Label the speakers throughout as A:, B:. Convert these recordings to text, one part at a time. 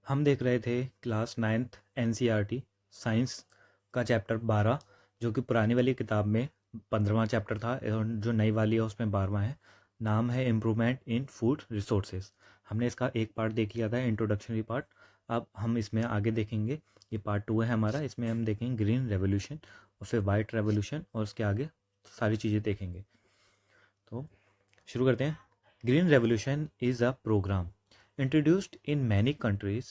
A: हम देख रहे थे क्लास 9th एनसीईआरटी साइंस का चैप्टर 12, जो कि पुरानी वाली किताब में 15वां चैप्टर था और जो नई वाली है उसमें 12वां है। नाम है इम्प्रूवमेंट इन फूड रिसोर्सेज। हमने इसका एक पार्ट देख लिया था, इंट्रोडक्शनरी पार्ट। अब हम इसमें आगे देखेंगे। ये पार्ट 2 है हमारा। इसमें हम देखेंगे ग्रीन रेवोल्यूशन और फिर वाइट रेवोल्यूशन और उसके आगे सारी चीज़ें देखेंगे। तो शुरू करते हैं। Green revolution is a program introduced in many countries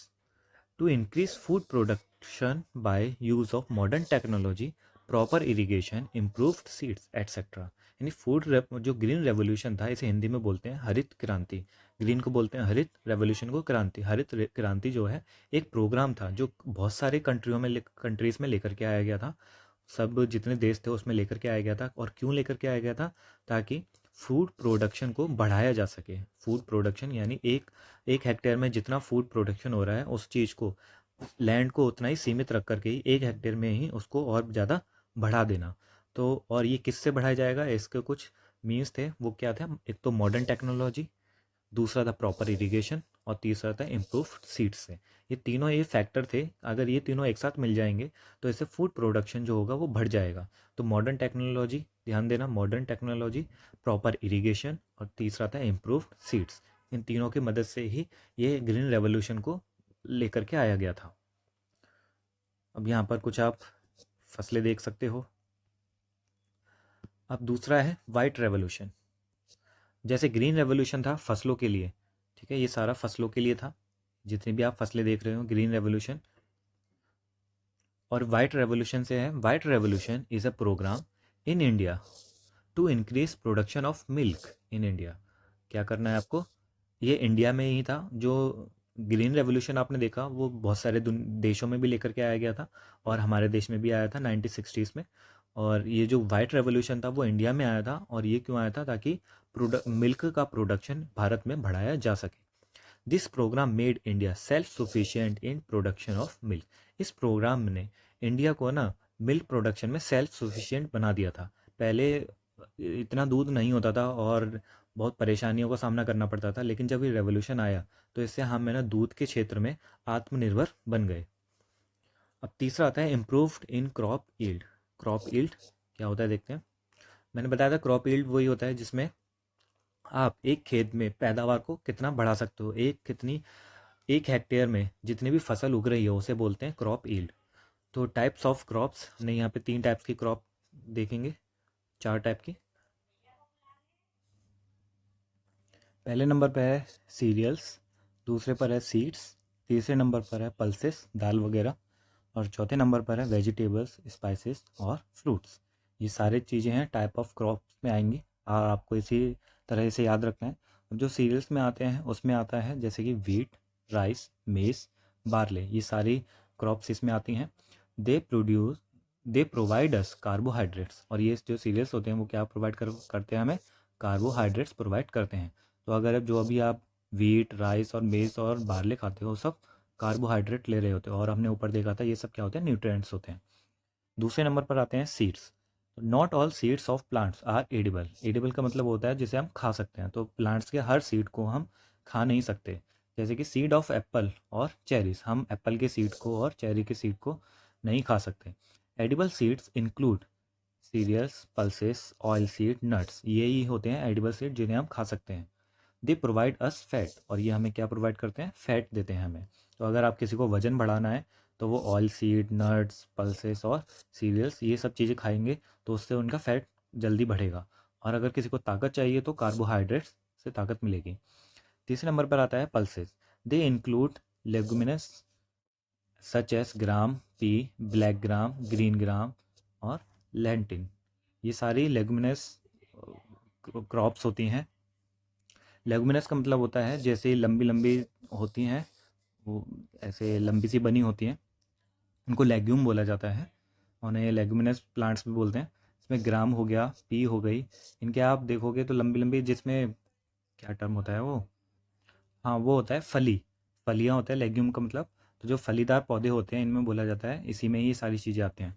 A: to increase food production by use of modern technology, proper irrigation, improved seeds, etc. यानी जो ग्रीन रेवोल्यूशन था, इसे हिंदी में बोलते हैं हरित क्रांति। ग्रीन को बोलते हैं हरित, रेवोल्यूशन को क्रांति। क्रांति जो है एक प्रोग्राम था जो बहुत सारे कंट्रीज़ में लेकर के आया गया था। सब जितने देश थे उसमें लेकर के आया गया था। और क्यों लेकर के आया गया था? ताकि फूड प्रोडक्शन को बढ़ाया जा सके। फूड प्रोडक्शन यानी एक एक हेक्टेयर में जितना फूड प्रोडक्शन हो रहा है उस चीज़ को, लैंड को उतना ही सीमित रख करके ही एक हेक्टेयर में ही उसको और ज़्यादा बढ़ा देना। तो और ये किससे बढ़ाया जाएगा? इसके कुछ मीन्स थे। वो क्या थे? एक तो मॉडर्न टेक्नोलॉजी, दूसरा था प्रॉपर इरिगेशन और तीसरा था इम्प्रूव्ड सीड्स से। ये तीनों ये फैक्टर थे। अगर ये तीनों एक साथ मिल जाएंगे तो इससे फूड प्रोडक्शन जो होगा वो बढ़ जाएगा। तो मॉडर्न टेक्नोलॉजी, ध्यान देना, मॉडर्न टेक्नोलॉजी, प्रॉपर इरिगेशन और तीसरा था इम्प्रूव्ड सीड्स। इन तीनों की मदद से ही ये ग्रीन रेवोल्यूशन को लेकर के आया गया था। अब यहाँ पर कुछ आप फसलें देख सकते हो। अब दूसरा है वाइट रेवोल्यूशन। जैसे ग्रीन रेवोल्यूशन था फसलों के लिए, ठीक है, ये सारा फसलों के लिए था। जितनी भी आप फसलें देख रहे हो, ग्रीन रेवोल्यूशन। और वाइट रेवोल्यूशन से है, white revolution is a program in India to increase production of milk in India. क्या करना है आपको? ये इंडिया में ही था। जो ग्रीन रेवोल्यूशन आपने देखा वो बहुत सारे देशों में भी लेकर के आया गया था और हमारे देश में भी आया था 1960s में। और ये जो वाइट रेवोल्यूशन था वो इंडिया में आया था। और ये क्यों आया था? ताकि मिल्क का प्रोडक्शन भारत में बढ़ाया जा सके। This program made India self sufficient in production of milk. इस प्रोग्राम ने इंडिया को ना मिल्क प्रोडक्शन में सेल्फ सफिशिएंट बना दिया था। पहले इतना दूध नहीं होता था और बहुत परेशानियों का सामना करना पड़ता था, लेकिन जब ये रेवोल्यूशन आया तो इससे हम है ना दूध के क्षेत्र में आत्मनिर्भर बन गए। अब तीसरा आता है improved in crop yield. Crop yield क्या होता है देखते हैं। मैंने बताया था क्रॉप यील्ड वही होता है जिसमें आप एक खेत में पैदावार को कितना बढ़ा सकते हो। एक हेक्टेयर में जितनी भी फसल उग रही है उसे बोलते हैं क्रॉप यील्ड। तो टाइप्स ऑफ क्रॉप्स हमने यहाँ पे 3 टाइप्स की क्रॉप देखेंगे, 4 टाइप की। पहले नंबर पर है सीरियल्स, दूसरे पर है सीड्स, तीसरे नंबर पर है पल्सेस, दाल वगैरह, और चौथे नंबर पर है वेजिटेबल्स, स्पाइसेस और फ्रूट्स। ये सारे चीज़ें हैं टाइप ऑफ क्रॉप्स में आएंगी और आपको इसी तरह से याद रखना है। अब जो सीरियल्स में आते हैं उसमें आता है जैसे कि वीट, राइस, मेज, बार्ले, ये सारी क्रॉप्स इसमें आती हैं। They produce they provide us carbohydrates. और ये जो सीरियल्स होते हैं वो क्या करते हैं? हमें कार्बोहाइड्रेट्स प्रोवाइड करते हैं। तो अगर जो अभी आप वीट, राइस और मेज और बार्ले खाते हो सब कार्बोहाइड्रेट ले रहे होते हो। और हमने ऊपर देखा था ये सब क्या होते हैं? न्यूट्रिएंट्स होते हैं। दूसरे नंबर पर आते हैं seeds. Not all seeds of plants are edible. Edible का मतलब होता है जिसे हम खा सकते हैं। तो प्लांट्स के हर सीड को हम खा नहीं सकते। जैसे कि सीड ऑफ एप्पल और चेरीज, हम एप्पल के सीड को और चेरी के सीड को नहीं खा सकते। Edible seeds include cereals, pulses, oil seed, nuts, ये ही होते हैं एडिबल सीड जिन्हें हम खा सकते हैं। They provide us fat. और ये हमें क्या प्रोवाइड करते हैं? फैट देते हैं हमें। तो अगर आप किसी को वजन बढ़ाना है तो वो ऑयल सीड, नट्स, पल्सेस और सीरियल्स ये सब चीज़ें खाएंगे तो उससे उनका फैट जल्दी बढ़ेगा। और अगर किसी को ताकत चाहिए तो कार्बोहाइड्रेट्स से ताकत मिलेगी। तीसरे नंबर पर आता है pulses. They include leguminous such as gram, P, black gram, green gram और लेंटिन। ये सारी लेगुमिनस क्रॉप्स होती हैं। लेगुमिनस का मतलब होता है जैसे लंबी लंबी होती हैं, वो ऐसे लंबी सी बनी होती हैं, उनको लेग्यूम बोला जाता है। उन्हें लेगुमिनस प्लांट्स भी बोलते हैं। इसमें ग्राम हो गया, पी हो गई, इनके आप देखोगे तो लंबी लंबी, जिसमें क्या टर्म होता है वो, हाँ वो होता है फली, फलियाँ होता है लेग्यूम का मतलब। तो जो फलीदार पौधे होते हैं इनमें बोला जाता है, इसी में ही सारी चीज़ें आती हैं।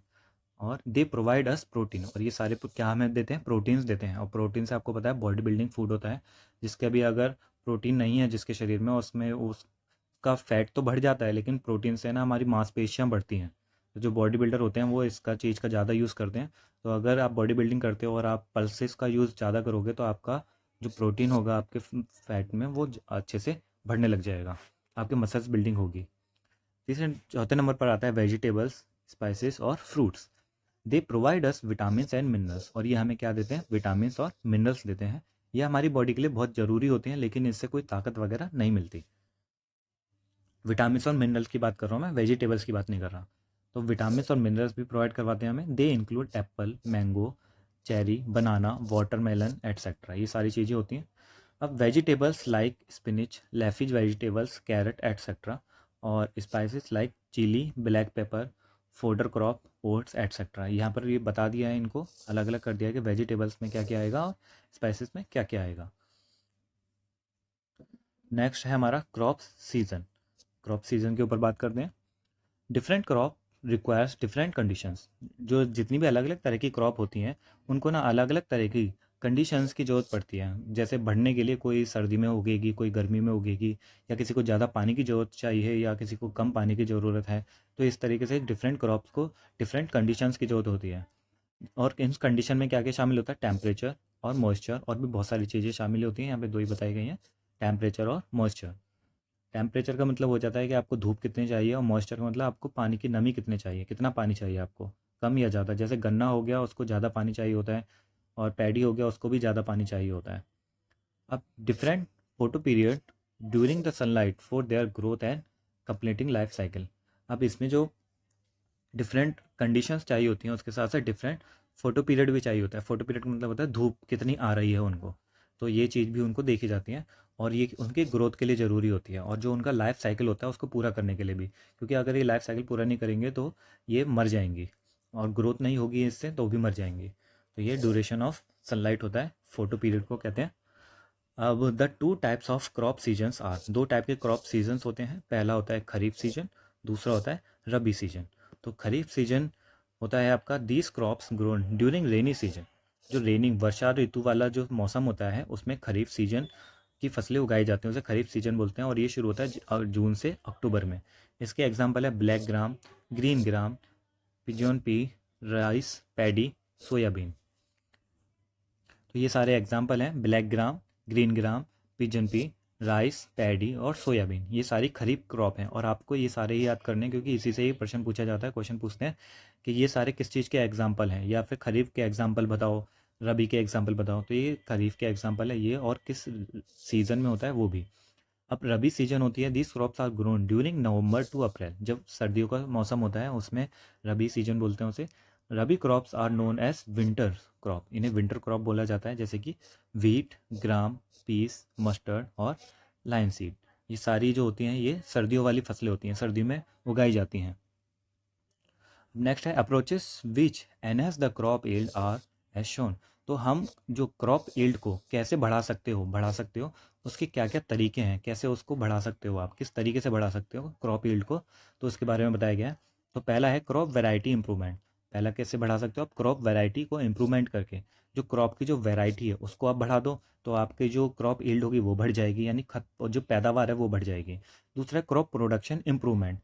A: और दे प्रोवाइड अस प्रोटीन। और ये सारे क्या हमें देते हैं? प्रोटीन्स देते हैं। और प्रोटीन से आपको पता है बॉडी बिल्डिंग फूड होता है। जिसके भी अगर प्रोटीन नहीं है जिसके शरीर में, उसमें उस का फैट तो बढ़ जाता है, लेकिन प्रोटीन से ना हमारी मांसपेशियाँ बढ़ती हैं। तो जो बॉडी बिल्डर होते हैं वो इसका चीज़ का ज़्यादा यूज़ करते हैं। तो अगर आप बॉडी बिल्डिंग करते हो और आप पल्सेस का यूज़ ज़्यादा करोगे तो आपका जो प्रोटीन होगा आपके फैट में वो अच्छे से बढ़ने लग जाएगा, आपके मसल्स बिल्डिंग होगी। तीसरे चौथे नंबर पर आता है वेजिटेबल्स, स्पाइसेस और fruits. They provide us vitamins and minerals, और ये हमें क्या देते हैं, विटामिन्स और मिनरल्स देते हैं। ये हमारी बॉडी के लिए बहुत ज़रूरी होते हैं, लेकिन इससे कोई ताकत वगैरह नहीं मिलती। विटामिन्स और मिनरल्स की बात कर रहा हूँ मैं, वेजिटेबल्स की बात नहीं कर रहा। तो विटामिन्स और मिनरल्स भी प्रोवाइड करवाते हैं हमें। They include apple, mango, cherry, banana, watermelon etcetera, ये सारी चीज़ें होती हैं। अब vegetables like spinach, leafy vegetables, carrot etcetera, और spices like chilli, black pepper, fodder crop, oats etcetera. यहाँ पर ये बता दिया है, इनको अलग अलग कर दिया है कि वेजिटेबल्स में क्या क्या आएगा और स्पाइसेस में क्या क्या आएगा। नेक्स्ट है हमारा क्रॉप सीजन। क्रॉप सीजन के ऊपर बात करते हैं। Different crop requires different conditions. जो जितनी भी अलग अलग तरह की क्रॉप होती हैं उनको ना अलग अलग तरह की कंडीशंस की ज़रूरत पड़ती है। जैसे बढ़ने के लिए कोई सर्दी में उगेगी, कोई गर्मी में उगेगी, या किसी को ज़्यादा पानी की ज़रूरत चाहिए या किसी को कम पानी की ज़रूरत है। तो इस तरीके से डिफरेंट क्रॉप्स को डिफरेंट कंडीशंस की ज़रूरत होती है। और इन कंडीशन में क्या क्या शामिल होता है, टेम्परेचर और मॉइस्चर, और भी बहुत सारी चीज़ें शामिल होती हैं। यहाँ पे दो ही बताई गई हैं, टेम्परेचर और मॉइस्चर। टेम्परेचर का मतलब हो जाता है कि आपको धूप कितनी चाहिए, और मॉइस्चर का मतलब आपको पानी की नमी कितनी चाहिए, कितना पानी चाहिए आपको, कम या ज़्यादा। जैसे गन्ना हो गया उसको ज़्यादा पानी चाहिए होता है, और पैडी हो गया उसको भी ज़्यादा पानी चाहिए होता है। अब different photo period during the sunlight for their growth and completing life cycle. अब इसमें जो डिफरेंट कंडीशंस चाहिए होती हैं उसके साथ साथ डिफरेंट फोटो पीरियड भी चाहिए होता है। फोटो पीरियड का मतलब होता है धूप कितनी आ रही है उनको, तो ये चीज़ भी उनको देखी जाती है, और ये उनकी ग्रोथ के लिए ज़रूरी होती है, और जो उनका लाइफ साइकिल होता है उसको पूरा करने के लिए भी, क्योंकि अगर ये लाइफ साइकिल पूरा नहीं करेंगे तो ये मर जाएंगी, और ग्रोथ नहीं होगी इससे तो भी मर जाएंगी। तो ये ड्यूरेशन ऑफ सनलाइट होता है, फोटो पीरियड को कहते हैं। अब the two types of crop seasons are, दो टाइप के क्रॉप सीजन्स होते हैं। पहला होता है खरीफ सीजन, दूसरा होता है रबी सीजन। तो खरीफ सीजन होता है आपका these crops grown during rainy season. जो रेनिंग वर्षा ऋतु वाला जो मौसम होता है उसमें खरीफ सीजन की फसलें उगाई जाती हैं, उसे खरीफ सीजन बोलते हैं, और ये शुरू होता है जून से अक्टूबर में। इसके एग्जाम्पल है black gram, green gram, pigeon P, rice, paddy, soybean. तो ये सारे एग्जाम्पल हैं, black gram, green gram, pigeon P, rice, paddy और सोयाबीन। ये सारी खरीफ क्रॉप हैं, और आपको ये सारे ही याद करने हैं, क्योंकि इसी से ही प्रश्न पूछा जाता है। क्वेश्चन पूछते हैं कि ये सारे किस चीज़ के एग्जाम्पल हैं, या फिर खरीफ के एग्जाम्पल बताओ, रबी के एग्जाम्पल बताओ। तो ये खरीफ के एग्जाम्पल है ये, और किस सीज़न में होता है वो भी। अब रबी सीजन होती है, these crops are grown during November to April. जब सर्दियों का मौसम होता है उसमें रबी सीजन बोलते हैं उसे। Rabi crops are known as winter crop, इन्हें विंटर क्रॉप बोला जाता है, जैसे कि वीट, ग्राम, पीस, मस्टर्ड और लाइन सीड। ये सारी जो होती हैं ये सर्दियों वाली फसलें होती हैं, सर्दी में उगाई जाती हैं। नेक्स्ट है approaches which enhance the crop yield are as shown. तो हम जो क्रॉप यील्ड को कैसे बढ़ा सकते हो उसके क्या क्या तरीके हैं, कैसे उसको बढ़ा सकते हो, आप किस तरीके से बढ़ा सकते हो क्रॉप यील्ड को, तो उसके बारे में बताया गया है। तो पहला है क्रॉप वैरायटी इंप्रूवमेंट। पहला कैसे बढ़ा सकते हो आप, क्रॉप वैरायटी को इम्प्रूवमेंट करके। जो क्रॉप की जो वैरायटी है उसको आप बढ़ा दो, तो आपकी जो क्रॉप यील्ड होगी वो बढ़ जाएगी, यानी जो पैदावार है वो बढ़ जाएगी। दूसरा है क्रॉप प्रोडक्शन इंप्रूवमेंट।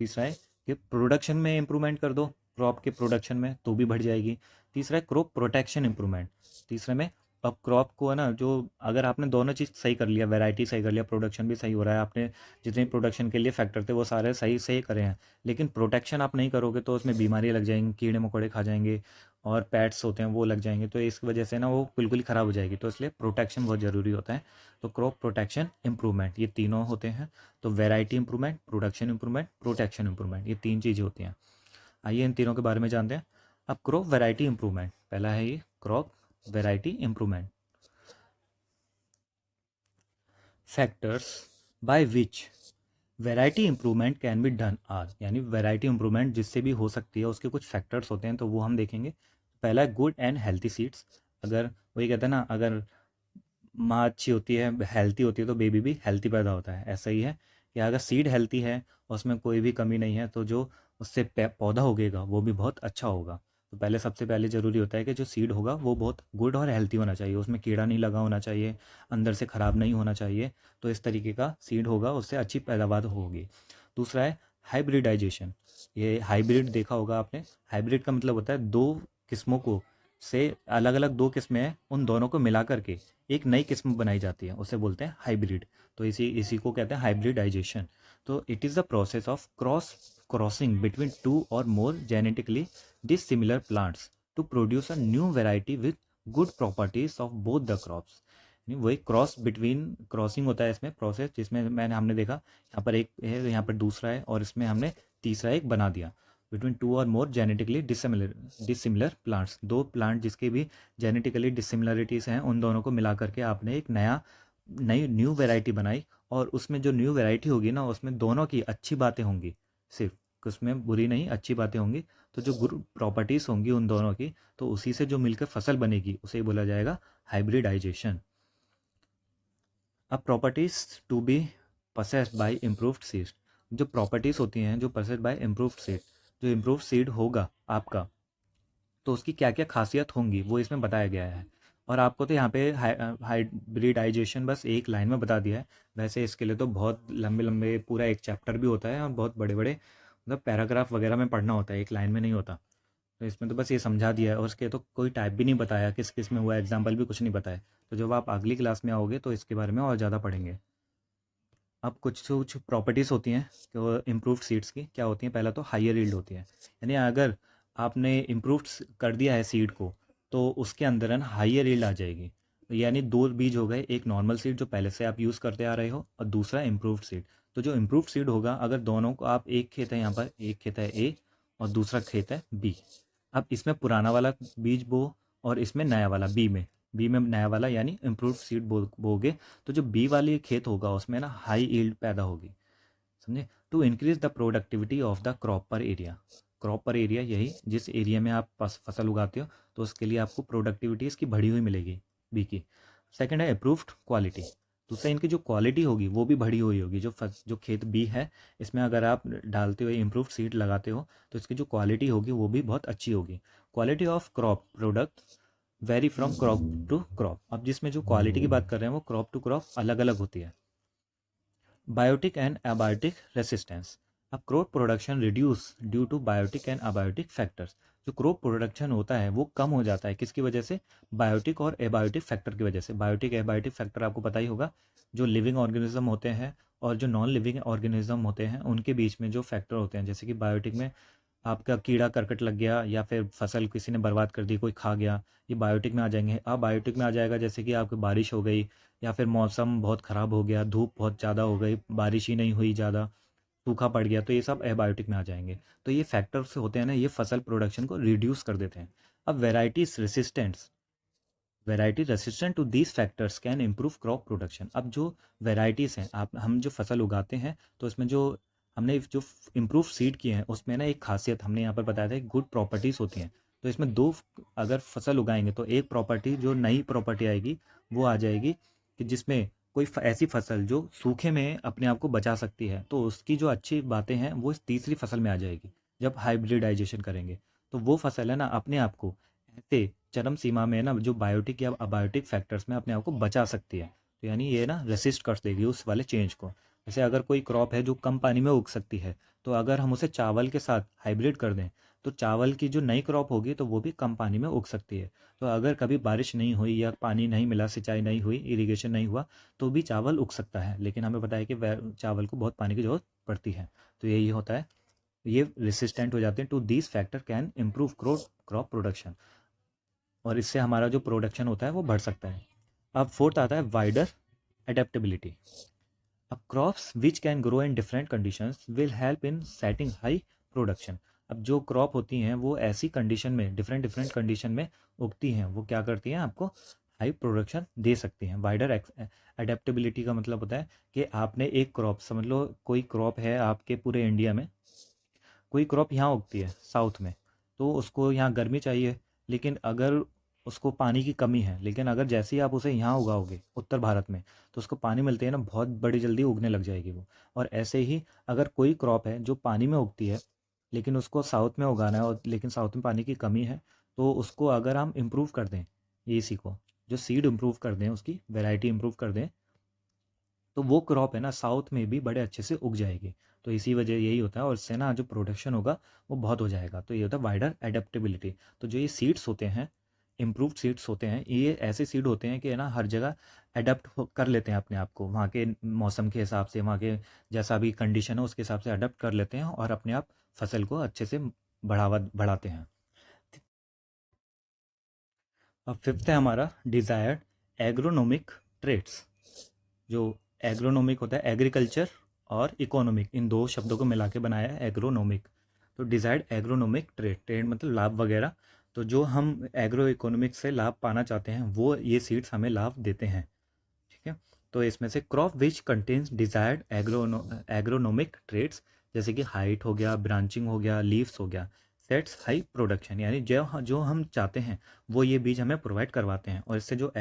A: तीसरा है कि प्रोडक्शन में इंप्रूवमेंट कर दो, क्रॉप के प्रोडक्शन में, तो भी बढ़ जाएगी। तीसरा है क्रॉप प्रोटेक्शन इंप्रूवमेंट। तीसरे में अब क्रॉप को है ना, जो अगर आपने दोनों चीज़ सही कर लिया, वैरायटी सही कर लिया, प्रोडक्शन भी सही हो रहा है, आपने जितने प्रोडक्शन के लिए फैक्टर थे वो सारे सही सही करे हैं, लेकिन प्रोटेक्शन आप नहीं करोगे तो उसमें बीमारियाँ लग जाएंगी, कीड़े मकोड़े खा जाएंगे, और पैट्स होते हैं वो लग जाएंगे, तो इस वजह से ना वो बिल्कुल ही ख़राब हो जाएगी। तो इसलिए प्रोटेक्शन बहुत ज़रूरी होता है। तो क्रॉप प्रोटेक्शन इंप्रूवमेंट, ये तीनों होते हैं। तो variety improvement, production improvement, protection improvement, ये तीन चीज़ें होती हैं। आइए इन तीनों के बारे में जानते हैं। अब क्रॉप वैरायटी इंप्रूवमेंट, पहला है ये crop variety improvement. Factors by which variety improvement can be done are, यानी वैरायटी इंप्रूवमेंट जिससे भी हो सकती है उसके कुछ फैक्टर्स होते हैं, तो वो हम देखेंगे। पहला है गुड एंड हेल्थी सीड्स। अगर वही कहते हैं ना, अगर माँ अच्छी होती है, हेल्थी होती है, तो बेबी भी हेल्थी पैदा होता है। ऐसा ही है कि अगर सीड हेल्थी है और उसमें कोई भी कमी नहीं है तो जो उससे पौधा उगेगा वो भी बहुत अच्छा होगा। तो पहले सबसे पहले ज़रूरी होता है कि जो सीड होगा वो बहुत गुड और हेल्थी होना चाहिए, उसमें कीड़ा नहीं लगा होना चाहिए, अंदर से ख़राब नहीं होना चाहिए। तो इस तरीके का सीड होगा, उससे अच्छी पैदावार होगी। दूसरा है हाइब्रिडाइजेशन। ये हाइब्रिड देखा होगा आपने। हाइब्रिड का मतलब होता है दो किस्मों को से अलग अलग दो किस्में हैं, उन दोनों को मिला करके एक नई किस्म बनाई जाती है, उसे बोलते हैं हाइब्रिड। तो इसी इसी को कहते हैं हाइब्रिडाइजेशन। तो it is the process of crossing between two और मोर genetically dissimilar plants to produce a new variety with good properties of both the crops। वही क्रॉस बिटवीन क्रॉसिंग होता है इसमें प्रोसेस, जिसमें हमने देखा यहाँ पर एक है, यहाँ पर दूसरा है, और इसमें हमने तीसरा एक बना दिया। बिटवीन टू और मोर जेनेटिकली डिसिमिलर प्लांट्स, दो प्लांट जिसके भी जेनेटिकली डिसिमिलरिटीज़ हैं, उन दोनों को मिला करके आपने एक नई न्यू वैरायटी बनाई। और उसमें जो न्यू वैरायटी होगी ना, उसमें दोनों की अच्छी बातें होंगी, सिर्फ उसमें बुरी नहीं अच्छी बातें होंगी। तो जो गुड प्रॉपर्टीज़ होंगी उन दोनों की, तो उसी से जो मिलकर फसल बनेगी उसे बोला जाएगा हाइब्रिडाइजेशन। अब properties to be possessed by improved seed. जो प्रॉपर्टीज़ होती हैं जो possessed बाय इम्प्रूव्ड सीड, जो इम्प्रूव्ड सीड होगा आपका, तो उसकी क्या क्या खासियत होंगी वो इसमें बताया गया है। और आपको तो यहाँ पे हाइब्रिडाइजेशन बस एक लाइन में बता दिया है। वैसे इसके लिए तो बहुत लंबे लंबे पूरा एक चैप्टर भी होता है, और बहुत बड़े बड़े मतलब पैराग्राफ वगैरह में पढ़ना होता है, एक लाइन में नहीं होता। तो इसमें तो बस ये समझा दिया है, और उसके तो कोई टाइप भी नहीं बताया किस किस में हुआ, एग्जाम्पल भी कुछ नहीं बताया। तो जब आप अगली क्लास में आओगे तो इसके बारे में और ज़्यादा पढ़ेंगे। अब कुछ कुछ प्रॉपर्टीज़ होती हैं तो इम्प्रूव्ड सीड्स की क्या होती हैं। पहला तो हाइयर यील्ड होती है, यानी अगर आपने इम्प्रूव्ड कर दिया है सीड को, तो उसके अंदर है ना हाइयर यील्ड आ जाएगी। यानी दो बीज हो गए, एक नॉर्मल सीड जो पहले से आप यूज़ करते आ रहे हो, और दूसरा इम्प्रूव्ड सीड। तो जो इम्प्रूव्ड सीड होगा, अगर दोनों को आप, एक खेत है यहाँ पर, एक खेत है ए और दूसरा खेत है बी, अब इसमें पुराना वाला बीज बो और इसमें नया वाला बी में नया वाला यानी इम्प्रूव्ड सीड बोगे, तो जो बी वाली खेत होगा उसमें ना हाई यील्ड पैदा होगी, समझे। To increase the productivity of the crop per area. Crop per area यही जिस एरिया में आप फसल उगाते हो, तो उसके लिए आपको प्रोडक्टिविटी इसकी बढ़ी हुई मिलेगी बी की। सेकंड है अप्रूव्ड क्वालिटी। दूसरा इनकी जो क्वालिटी होगी वो भी बढ़ी हुई होगी। जो खेत बी है, इसमें अगर आप डालते हुए इम्प्रूव्ड सीड लगाते हो, तो इसकी जो क्वालिटी होगी वो भी बहुत अच्छी होगी। Quality of crop product vary from crop to crop. अब जिसमें जो क्वालिटी की बात कर रहे हैं वो क्रॉप टू क्रॉप अलग अलग होती है। Biotic and abiotic resistance. अब crop production reduce due to biotic and abiotic factors. जो क्रॉप प्रोडक्शन होता है वो कम हो जाता है, किसकी वजह से? बायोटिक और एबायोटिक फैक्टर की वजह से। बायोटिक एबायोटिक फैक्टर आपको पता ही होगा, जो लिविंग ऑर्गेनिज्म होते हैं और जो नॉन लिविंग ऑर्गेनिज्म होते हैं उनके बीच में जो फैक्टर होते हैं। जैसे कि बायोटिक में आपका कीड़ा करकट लग गया, या फिर फसल किसी ने बर्बाद कर दी, कोई खा गया, ये बायोटिक में आ जाएंगे। अब बायोटिक में आ जाएगा जैसे कि आपकी बारिश हो गई, या फिर मौसम बहुत ख़राब हो गया, धूप बहुत ज़्यादा हो गई, बारिश ही नहीं हुई ज़्यादा, सूखा पड़ गया, तो ये सब एबायोटिक में आ जाएंगे। तो ये फैक्टर्स होते हैं ना, ये फसल प्रोडक्शन को रिड्यूस कर देते हैं। अब variety resistant to these factors can improve crop production. अब जो वेराइटीज़ हैं, आप हम जो फसल उगाते हैं, तो इसमें जो हमने जो इम्प्रूव सीड किए हैं उसमें ना एक खासियत हमने यहाँ पर बताया था, गुड प्रॉपर्टीज़ होती हैं। तो इसमें दो, अगर फसल उगाएंगे तो एक प्रॉपर्टी, जो नई प्रॉपर्टी आएगी वो आ जाएगी कि जिसमें कोई ऐसी फसल जो सूखे में अपने आप को बचा सकती है, तो उसकी जो अच्छी बातें हैं वो इस तीसरी फसल में आ जाएगी जब हाइब्रिडाइजेशन करेंगे। तो वो फसल है ना अपने आप को ऐसे चरम सीमा में ना जो बायोटिक या अबायोटिक फैक्टर्स में अपने आप को बचा सकती है। तो यानी ये ना रेसिस्ट कर देगी उस वाले चेंज को। जैसे अगर कोई क्रॉप है जो कम पानी में उग सकती है, तो अगर हम उसे चावल के साथ हाइब्रिड कर दें, तो चावल की जो नई क्रॉप होगी तो वो भी कम पानी में उग सकती है। तो अगर कभी बारिश नहीं हुई या पानी नहीं मिला, सिंचाई नहीं हुई, इरिगेशन नहीं हुआ, तो भी चावल उग सकता है। लेकिन हमें पता है कि चावल को बहुत पानी की जरूरत पड़ती है। तो यही होता है, ये रेसिस्टेंट हो जाते हैं to these factor can improve crop production, और इससे हमारा जो प्रोडक्शन होता है वो बढ़ सकता है। अब फोर्थ आता है वाइडर एडेप्टेबिलिटी। अब crops which can grow in different conditions will help in setting high production. अब जो क्रॉप होती हैं वो ऐसी कंडीशन में, डिफरेंट डिफरेंट कंडीशन में उगती हैं, वो क्या करती हैं, आपको हाई प्रोडक्शन दे सकती हैं। वाइडर एडेप्टेबिलिटी का मतलब होता है कि आपने एक क्रॉप, समझ लो कोई क्रॉप है आपके पूरे इंडिया में, कोई क्रॉप यहाँ उगती है साउथ में, तो उसको यहाँ गर्मी चाहिए, लेकिन अगर उसको पानी की कमी है, लेकिन अगर जैसे ही आप उसे यहाँ उगाओगे उत्तर भारत में, तो उसको पानी मिलते हैं ना, बहुत बड़ी जल्दी उगने लग जाएगी वो। और ऐसे ही अगर कोई क्रॉप है जो पानी में उगती है, लेकिन उसको साउथ में उगाना है, और लेकिन साउथ में पानी की कमी है, तो उसको अगर हम इम्प्रूव कर दें, इसी को जो सीड इम्प्रूव कर दें, उसकी वैरायटी इम्प्रूव कर दें, तो वो क्रॉप है ना साउथ में भी बड़े अच्छे से उग जाएगी। तो इसी वजह यही होता है, और इससे ना जो प्रोडक्शन होगा वो बहुत हो जाएगा। तो ये होता है वाइडर एडेप्टेबिलिटी। तो जो ये सीड्स होते हैं, इम्प्रूव्ड सीड्स होते हैं, ये ऐसे सीड होते हैं कि ना हर जगह अडेप्ट कर लेते हैं अपने आप को, वहाँ के मौसम के हिसाब से, वहाँ के जैसा भी कंडीशन है उसके हिसाब से अडेप्ट कर लेते हैं, और अपने आप फसल को अच्छे से बढ़ाते हैं। अब फिफ्थ है हमारा डिज़ायर्ड एग्रोनोमिक ट्रेट्स। जो एग्रोनोमिक होता है, एग्रीकल्चर और इकोनॉमिक, इन दो शब्दों को मिला के बनाया है एग्रोनोमिक। तो डिजायर्ड एग्रोनोमिक ट्रेड, ट्रेड मतलब लाभ वगैरह। तो जो हम एग्रो इकोनॉमिक से लाभ पाना चाहते हैं, वो ये सीड्स हमें लाभ देते हैं। ठीक है। तो इसमें से crop which contains desired agronomic traits, जैसे कि हाइट हो गया, ब्रांचिंग हो गया, लीव्स हो गया, सेट्स हाई प्रोडक्शन, यानी जो जो हम चाहते हैं वो ये बीज हमें प्रोवाइड करवाते हैं, और इससे जो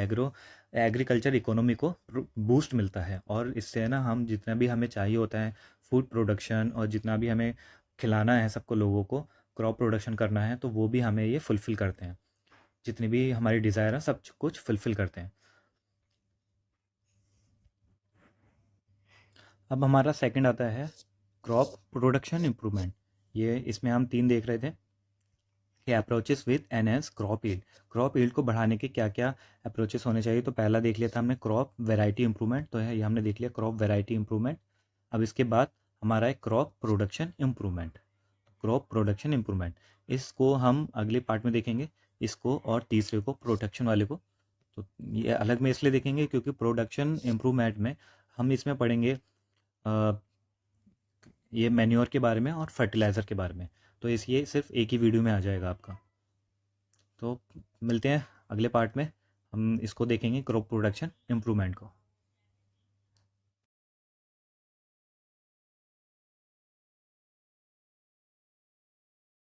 A: एग्रीकल्चर इकोनॉमी को बूस्ट मिलता है, और इससे ना हम जितना भी हमें चाहिए होता है फूड प्रोडक्शन, और जितना भी हमें खिलाना है सबको, लोगों को क्रॉप प्रोडक्शन करना है, तो वो भी हमें ये फुलफ़िल करते हैं। जितनी भी हमारी डिज़ायर है सब कुछ फुलफ़िल करते हैं। अब हमारा सेकंड आता है क्रॉप प्रोडक्शन इम्प्रूवमेंट। ये इसमें हम तीन देख रहे थे कि approaches with enhance crop yield. Crop yield को बढ़ाने के क्या क्या अप्रोचेस होने चाहिए। तो पहला देख लिया था हमने क्रॉप वैरायटी इंप्रूवमेंट, तो है ये हमने देख लिया क्रॉप वैरायटी इंप्रूवमेंट। अब इसके बाद हमारा है crop production improvement. Crop production improvement इसको हम अगले पार्ट में देखेंगे, इसको और तीसरे को प्रोडक्शन वाले को। तो ये अलग में इसलिए देखेंगे क्योंकि प्रोडक्शन इम्प्रूवमेंट में हम इसमें पढ़ेंगे ये मैन्योर के बारे में और फर्टिलाइज़र के बारे में। तो इस ये सिर्फ एक ही वीडियो में आ जाएगा आपका। तो मिलते हैं अगले पार्ट में, हम इसको देखेंगे क्रॉप प्रोडक्शन इम्प्रूवमेंट को।